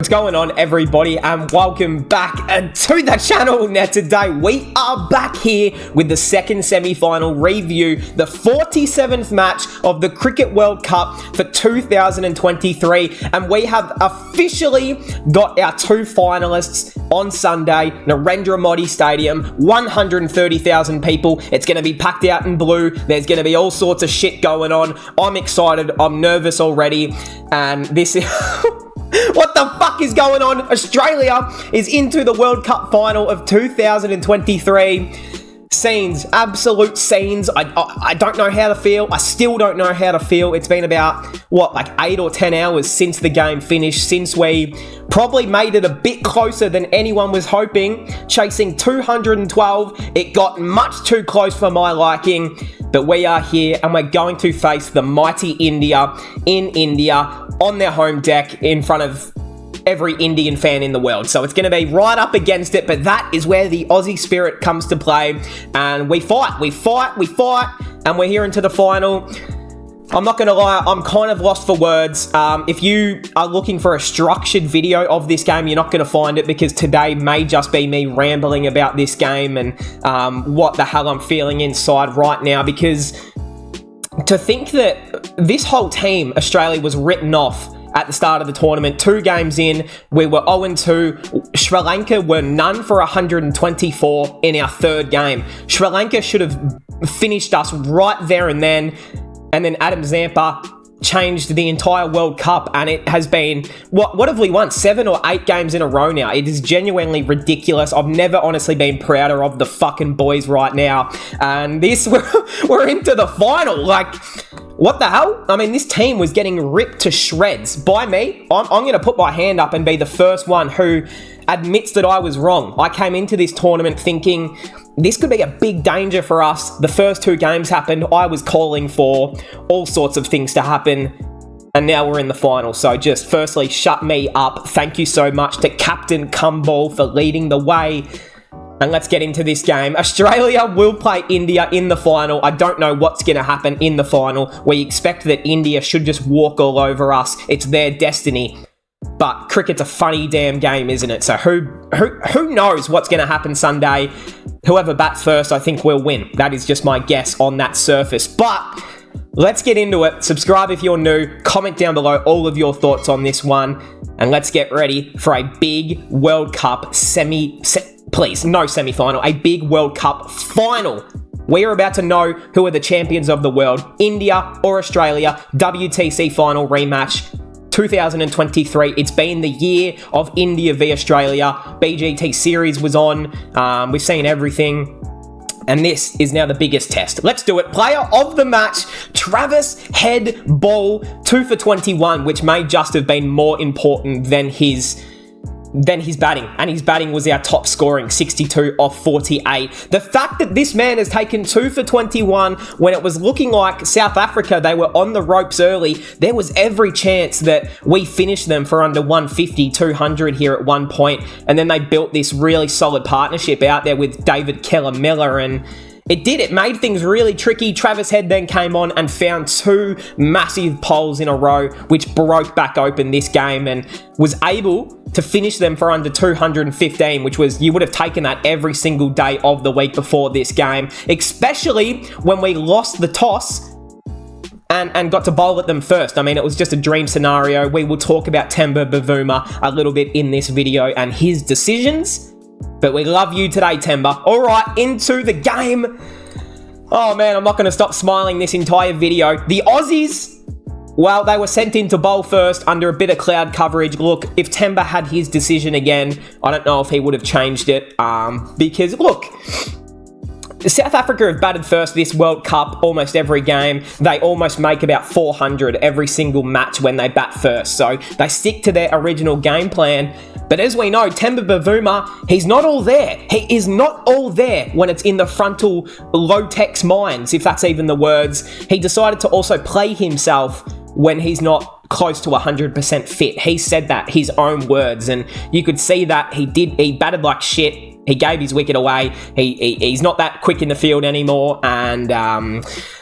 What's going on, everybody, and welcome back to the channel. Now today we are back here with the second semi-final review, the 47th match of the Cricket World Cup for 2023, and we have officially got our two finalists on Sunday, Narendra Modi Stadium, 130,000 people. It's going to be packed out in blue. There's going to be all sorts of shit going on. I'm excited. I'm nervous already, and this is... What the fuck is going on? Australia is into the World Cup final of 2023. Scenes, absolute scenes. I don't know how to feel. I still don't know how to feel. It's been about, 8 or 10 hours since the game finished, since we probably made it a bit closer than anyone was hoping. Chasing 212. It got much too close for my liking. But we are here and we're going to face the mighty India in India on their home deck in front of every Indian fan in the world. So it's going to be right up against it, but that is where the Aussie spirit comes to play. And we fight, and we're here into the final. I'm not going to lie, I'm kind of lost for words. If you are looking for a structured video of this game, you're not going to find it, because today may just be me rambling about this game and what the hell I'm feeling inside right now. Because to think that this whole team, Australia, was written off at the start of the tournament, 2 games in, we were 0-2. Sri Lanka were none for 124 in our third game. Sri Lanka should have finished us right there and then Adam Zampa changed the entire World Cup, and it has been, what have we won? 7 or 8 games in a row now. It is genuinely ridiculous. I've never honestly been prouder of the fucking boys right now. And this, we're into the final. Like, what the hell? I mean, this team was getting ripped to shreds by me. I'm going to put my hand up and be the first one who admits that I was wrong. I came into this tournament thinking this could be a big danger for us. The first 2 games happened. I was calling for all sorts of things to happen, and now we're in the final. So just firstly, shut me up. Thank you so much to Captain Cumball for leading the way. And let's get into this game. Australia will play India in the final. I don't know what's going to happen in the final. We expect that India should just walk all over us. It's their destiny. But cricket's a funny damn game, isn't it? So who knows what's going to happen Sunday? Whoever bats first, I think will win. That is just my guess on that surface. But let's get into it. Subscribe if you're new. Comment down below all of your thoughts on this one. And let's get ready for a big World Cup no semi-final. A big World Cup final. We are about to know who are the champions of the world. India or Australia. WTC final rematch. 2023. It's been the year of India v Australia. BGT series was on. We've seen everything. And this is now the biggest test. Let's do it. Player of the match, Travis Head Ball, 2 for 21, which may just have been more important than his batting. And his batting was our top scoring, 62 off 48. The fact that this man has taken 2 for 21 when it was looking like South Africa, they were on the ropes early, there was every chance that we finished them for under 150, 200 here at one point. And then they built this really solid partnership out there with David Keller-Miller, and it did. It made things really tricky. Travis Head then came on and found 2 massive poles in a row, which broke back open this game and was able to finish them for under 215, which was, you would have taken that every single day of the week before this game, especially when we lost the toss and got to bowl at them first. I mean, it was just a dream scenario. We will talk about Temba Bavuma a little bit in this video and his decisions. But we love you today, Temba. All right, into the game. Oh, man, I'm not going to stop smiling this entire video. The Aussies, well, they were sent in to bowl first under a bit of cloud coverage. Look, if Temba had his decision again, I don't know if he would have changed it. Because, look, South Africa have batted first this World Cup almost every game. They almost make about 400 every single match when they bat first. So they stick to their original game plan. But as we know, Temba Bavuma, he's not all there. He is not all there when it's in the frontal low-tex mines, if that's even the words. He decided to also play himself when he's not close to 100% fit. He said that, his own words, and you could see that he batted like shit. He gave his wicket away. He's not that quick in the field anymore, and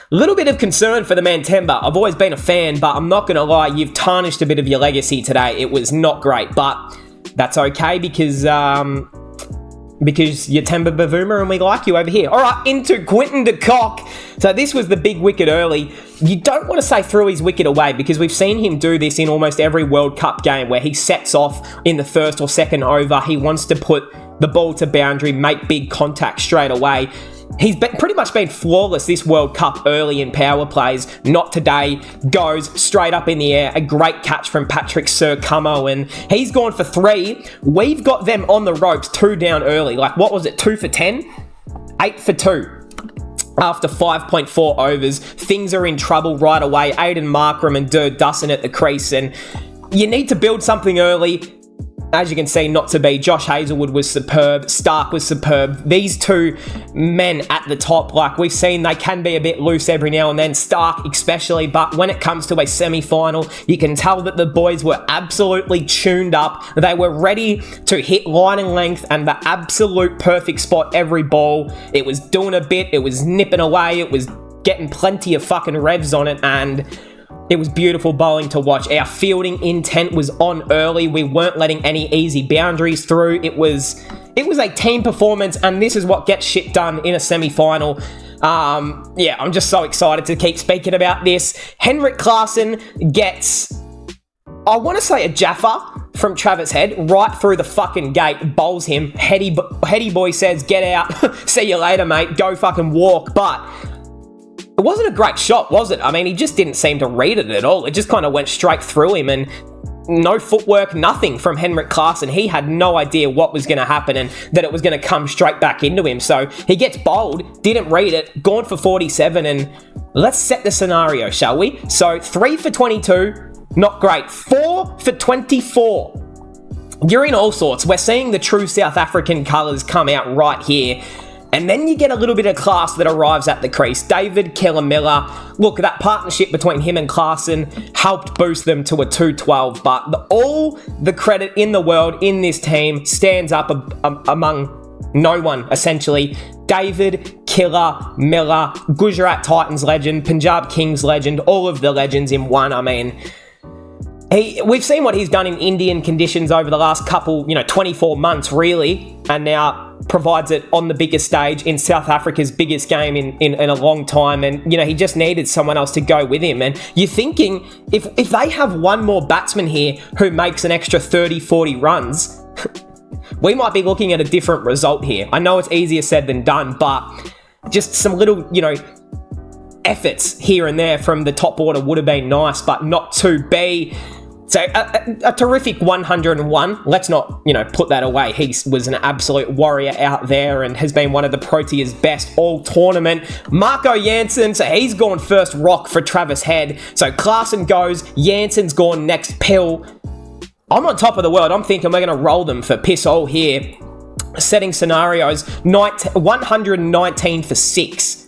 Little bit of concern for the man Temba. I've always been a fan, but I'm not going to lie, you've tarnished a bit of your legacy today. It was not great, but that's okay because you're Temba Bavuma and we like you over here. All right, into Quinton de Kock. So this was the big wicket early. You don't want to say threw his wicket away because we've seen him do this in almost every World Cup game where he sets off in the first or second over. He wants to put the ball to boundary, make big contact straight away. He's pretty much been flawless this World Cup early in power plays. Not today. Goes straight up in the air. A great catch from Patrick Sir Cummo, and he's gone for 3. We've got them on the ropes, 2 down early. Like, what was it, 2 for 10? 8 for 2. After 5.4 overs, things are in trouble right away. Aiden Markram and Durd Dussin at the crease, and you need to build something early. As you can see, not to be. Josh Hazlewood was superb. Stark was superb. These two men at the top, like we've seen, they can be a bit loose every now and then. Stark especially, but when it comes to a semi-final, you can tell that the boys were absolutely tuned up. They were ready to hit line and length and the absolute perfect spot every ball. It was doing a bit. It was nipping away. It was getting plenty of fucking revs on it, and it was beautiful bowling to watch. Our fielding intent was on early. We weren't letting any easy boundaries through. It was a team performance, and this is what gets shit done in a semi-final. I'm just so excited to keep speaking about this. Henrik Klaasen gets, I want to say, a Jaffa from Travis Head right through the fucking gate, bowls him. Heady boy says, get out. See you later, mate. Go fucking walk. But it wasn't a great shot, was it? I mean, he just didn't seem to read it at all. It just kind of went straight through him, and no footwork, nothing from Henrik Klaasen. He had no idea what was going to happen and that it was going to come straight back into him. So he gets bowled, didn't read it, gone for 47, and let's set the scenario, shall we? So 3 for 22, not great. 4 for 24. You're in all sorts. We're seeing the true South African colours come out right here. And then you get a little bit of class that arrives at the crease. David Keller-Miller. Look, that partnership between him and Klaasen helped boost them to a 212. But all the credit in the world in this team stands up among no one, essentially. David Keller-Miller, Gujarat Titans legend, Punjab Kings legend, all of the legends in one. I mean, we've seen what he's done in Indian conditions over the last couple, 24 months, really. And now provides it on the biggest stage in South Africa's biggest game in a long time, and he just needed someone else to go with him. And you're thinking, if they have one more batsman here who makes an extra 30-40 runs, we might be looking at a different result here. I know it's easier said than done, but just some little efforts here and there from the top order would have been nice, but not to be. So a terrific 101. Let's not, put that away. He was an absolute warrior out there and has been one of the Proteas' best all tournament. Marco Jansen, so he's gone first rock for Travis Head. So Klaasen goes, Jansen's gone next pill. I'm on top of the world. I'm thinking we're going to roll them for piss all here. Setting scenarios, 119 for 6.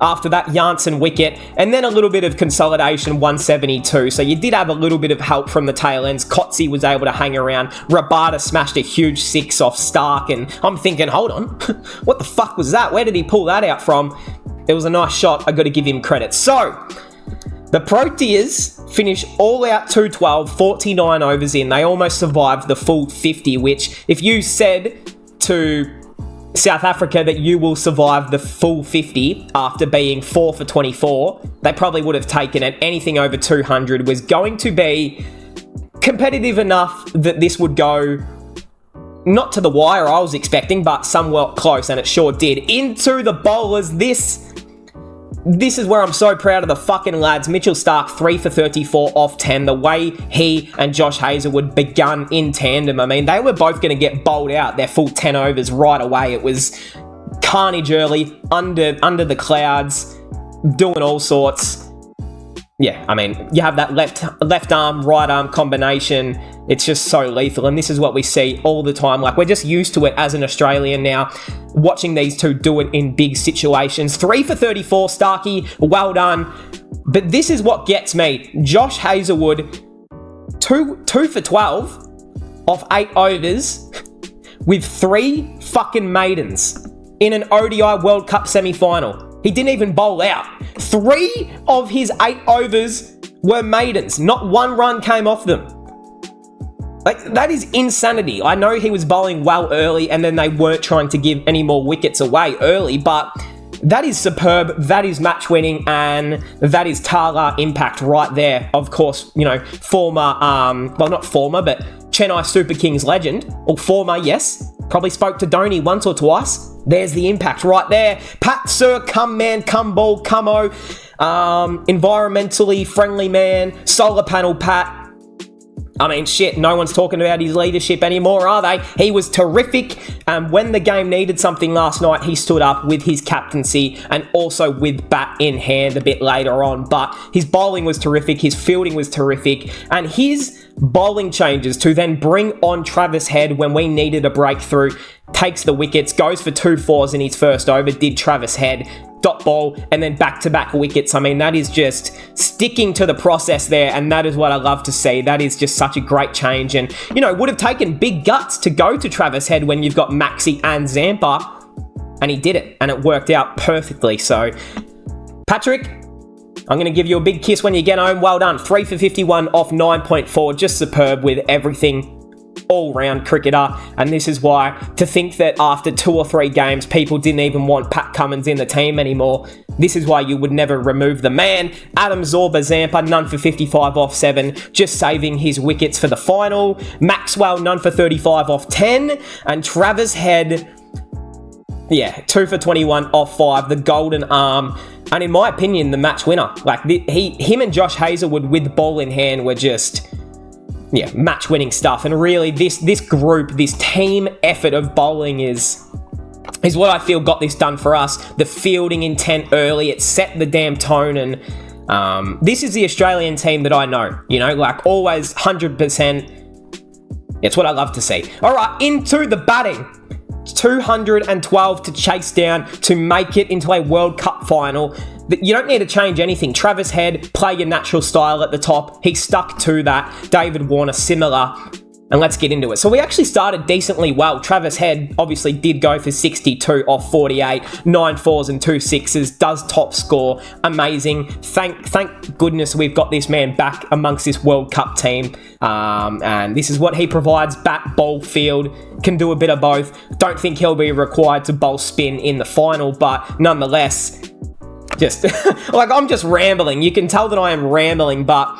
After that Jansen wicket, and then a little bit of consolidation, 172. So you did have a little bit of help from the tail ends. Kotze was able to hang around. Rabada smashed a huge 6 off Stark, and I'm thinking, hold on, what the fuck was that? Where did he pull that out from? It was a nice shot. I got to give him credit. So the Proteas finish all out 212, 49 overs in. They almost survived the full 50, which if you said to South Africa that you will survive the full 50 after being 4 for 24, they probably would have taken it. Anything over 200 was going to be competitive enough that this would go not to the wire I was expecting, but somewhat close, and it sure did. Into the bowlers, this is where I'm so proud of the fucking lads. Mitchell Stark, 3 for 34 off 10. The way he and Josh Hazlewood begun in tandem, I mean, they were both going to get bowled out their full 10 overs right away. It was carnage early, under the clouds, doing all sorts. Yeah, I mean, you have that left arm, right arm combination. It's just so lethal, and this is what we see all the time. Like, we're just used to it as an Australian now, watching these two do it in big situations. 3 for 34, Starkey, well done. But this is what gets me. Josh Hazlewood, 2 for 12 off 8 overs with 3 fucking maidens in an ODI World Cup semi-final. He didn't even bowl out. 3 of his 8 overs were maidens. Not one run came off them. Like, that is insanity. I know he was bowling well early and then they weren't trying to give any more wickets away early, but that is superb. That is match winning, and that is Tala impact right there. Of course, you know, former, well, not former, but Chennai Super Kings legend, or former, yes. Probably spoke to Dhoni once or twice. There's the impact right there. Pat Sir, come man, come ball, come o. Environmentally friendly man, solar panel Pat. I mean, shit, no one's talking about his leadership anymore, are they? He was terrific, and when the game needed something last night, he stood up with his captaincy and also with bat in hand a bit later on. But his bowling was terrific, his fielding was terrific, and his bowling changes to then bring on Travis Head when we needed a breakthrough, takes the wickets, goes for 2 fours in his first over, did Travis Head, dot ball, and then back-to-back wickets. I mean, that is just sticking to the process there, and that is what I love to see. That is just such a great change, and, you know, would have taken big guts to go to Travis Head when you've got Maxi and Zampa, and he did it, and it worked out perfectly. So, Patrick, I'm going to give you a big kiss when you get home. Well done. 3 for 51 off 9.4. Just superb with everything. All-round cricketer, and this is why, to think that after 2 or 3 games people didn't even want Pat Cummins in the team anymore, this is why you would never remove the man. Adam Zorba Zampa, none for 55 off 7, just saving his wickets for the final. Maxwell, none for 35 off 10, and Travis Head, yeah, 2 for 21 off 5, the golden arm, and in my opinion, the match winner. Like, him and Josh Hazlewood with the ball in hand were just, yeah, match-winning stuff. And really, this group, this team effort of bowling is what I feel got this done for us. The fielding intent early, it set the damn tone, and this is the Australian team that I know. You know, like, always 100%. It's what I love to see. All right, into the batting. 212 to chase down to make it into a World Cup final. You don't need to change anything. Travis Head, play your natural style at the top. He stuck to that. David Warner, similar. And let's get into it. So we actually started decently well. Travis Head obviously did go for 62 off 48, 9 fours and 2 sixes, does top score. Amazing. Thank goodness we've got this man back amongst this World Cup team. And this is what he provides. Bat, ball, field, can do a bit of both. Don't think he'll be required to bowl spin in the final, but nonetheless, just like, I'm just rambling. You can tell that I am rambling, but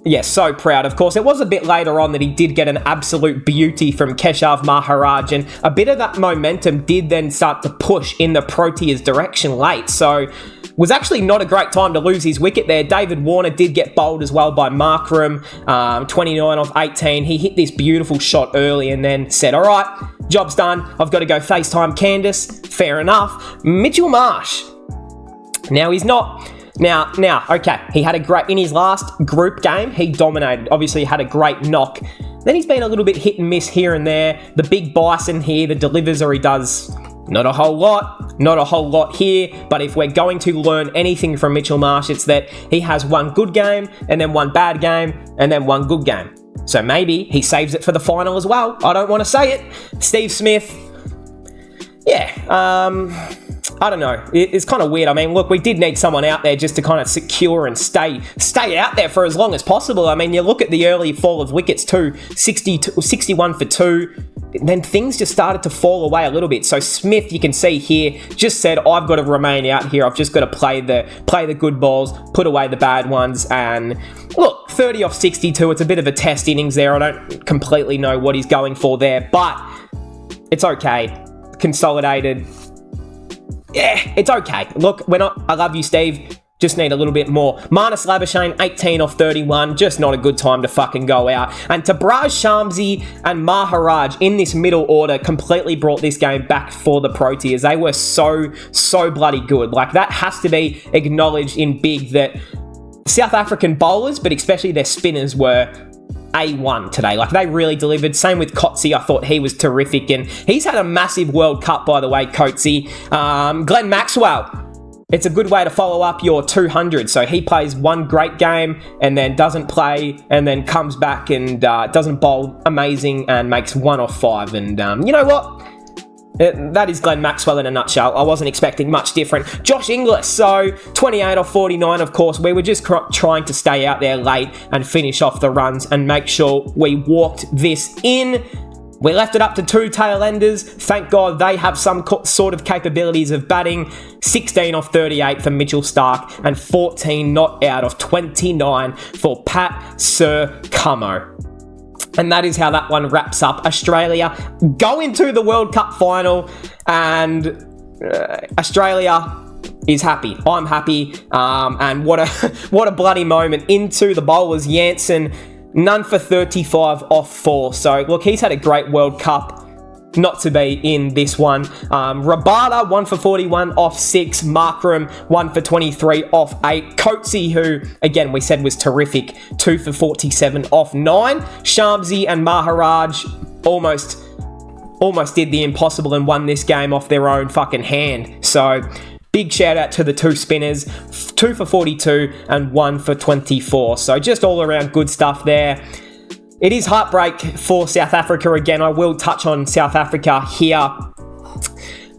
yeah, so proud. Of course, it was a bit later on that he did get an absolute beauty from Keshav Maharaj, and a bit of that momentum did then start to push in the Proteas' direction late. So, was actually not a great time to lose his wicket there. David Warner did get bowled as well by Markram, 29 off 18. He hit this beautiful shot early and then said, all right, job's done. I've got to go FaceTime Candice. Fair enough. Mitchell Marsh. Now, he's not... Now, okay, he had a great... In his last group game, he dominated. Obviously, he had a great knock. Then he's been a little bit hit and miss here and there. The big bison here, the delivers, or he does not a whole lot here. But if we're going to learn anything from Mitchell Marsh, it's that he has one good game, and then one bad game, and then one good game. So maybe he saves it for the final as well. I don't want to say it. Steve Smith, yeah, I don't know. It's kind of weird. I mean, look, we did need someone out there just to kind of secure and stay out there for as long as possible. I mean, you look at the early fall of wickets too, 61 for 2. Then things just started to fall away a little bit. So Smith, you can see here, just said, I've got to remain out here. I've just got to play the good balls, put away the bad ones. And look, 30 off 62, it's a bit of a test innings there. I don't completely know what he's going for there, but it's okay. Consolidated. Yeah, it's okay. Look, I love you, Steve. Just need a little bit more. Marnus Labuschagne, 18 off 31. Just not a good time to fucking go out. And Tabraj Shamsi and Maharaj in this middle order completely brought this game back for the Proteas. They were so bloody good. Like, that has to be acknowledged in big, that South African bowlers, but especially their spinners, were A1 today. Like, they really delivered. Same with Coetzee. I thought he was terrific, and he's had a massive World Cup, by the way, Coetzee. Glenn Maxwell, it's a good way to follow up your 200. So he plays one great game and then doesn't play and then comes back and doesn't bowl amazing and makes 1 off 5. And you know what? That is Glenn Maxwell in a nutshell. I wasn't expecting much different. Josh Inglis, so 28 off 49, of course. We were just trying to stay out there late and finish off the runs and make sure we walked this in. We left it up to two tail enders. Thank God they have some sort of capabilities of batting. 16 off 38 for Mitchell Starc and 14 not out of 29 for Pat Sir Cummo. And that is how that one wraps up. Australia go into the World Cup final, and Australia is happy. I'm happy. And what a bloody moment. Into the bowlers, Jansen, none for 35 off 4. So, look, he's had a great World Cup. Not to be in this one. Rabada, 1 for 41 off 6. Markram, 1 for 23 off 8. Coatsy, who, again, we said was terrific, 2 for 47 off 9. Shamsi and Maharaj almost did the impossible and won this game off their own fucking hand. So, big shout out to the two spinners, 2 for 42 and 1 for 24. So, just all around good stuff there. It is heartbreak for South Africa again. I will touch on South Africa here.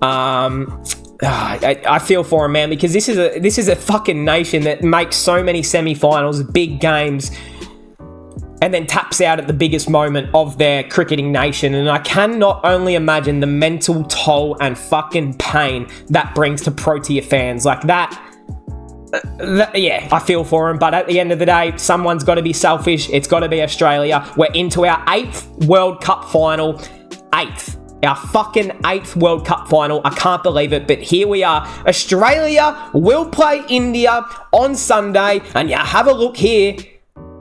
I feel for them, man, because this is a fucking nation that makes so many semi-finals, big games, and then taps out at the biggest moment of their cricketing nation. And I cannot only imagine the mental toll and fucking pain that brings to Protea fans. Like that. Yeah, I feel for him, but at the end of the day, someone's got to be selfish. It's got to be Australia. We're into our 8th World Cup final. 8th. Our fucking 8th World Cup final. I can't believe it, but here we are. Australia will play India on Sunday, and you have a look here.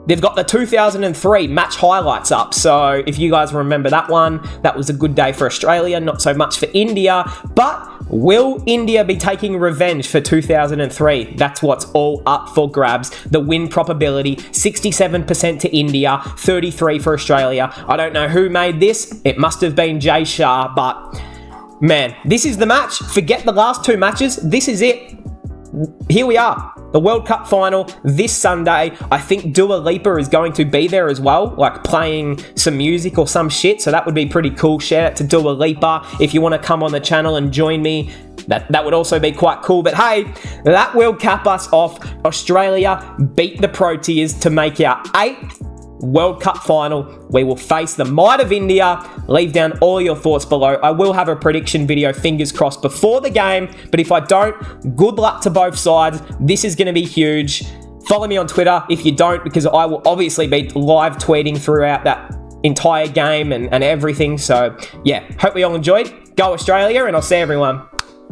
They've got the 2003 match highlights up, so if you guys remember that one, that was a good day for Australia, not so much for India. But will India be taking revenge for 2003? That's what's all up for grabs. The win probability, 67% to India, 33% for Australia. I don't know who made this. It must have been Jay Shah, but man, this is the match. Forget the last two matches. This is it. Here we are. The World Cup final this Sunday. I think Dua Lipa is going to be there as well, like playing some music or some shit. So that would be pretty cool. Shout out to Dua Lipa. If you want to come on the channel and join me, that would also be quite cool. But hey, that will cap us off. Australia beat the Proteas to make our 8th World Cup final. We will face the might of India. Leave down all your thoughts below. I will have a prediction video, fingers crossed, before the game, but if I don't, good luck to both sides. This is going to be huge. Follow me on Twitter if you don't, because I will obviously be live tweeting throughout that entire game and everything. So yeah, hope we all enjoyed. Go Australia, and I'll see everyone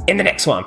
in the next one.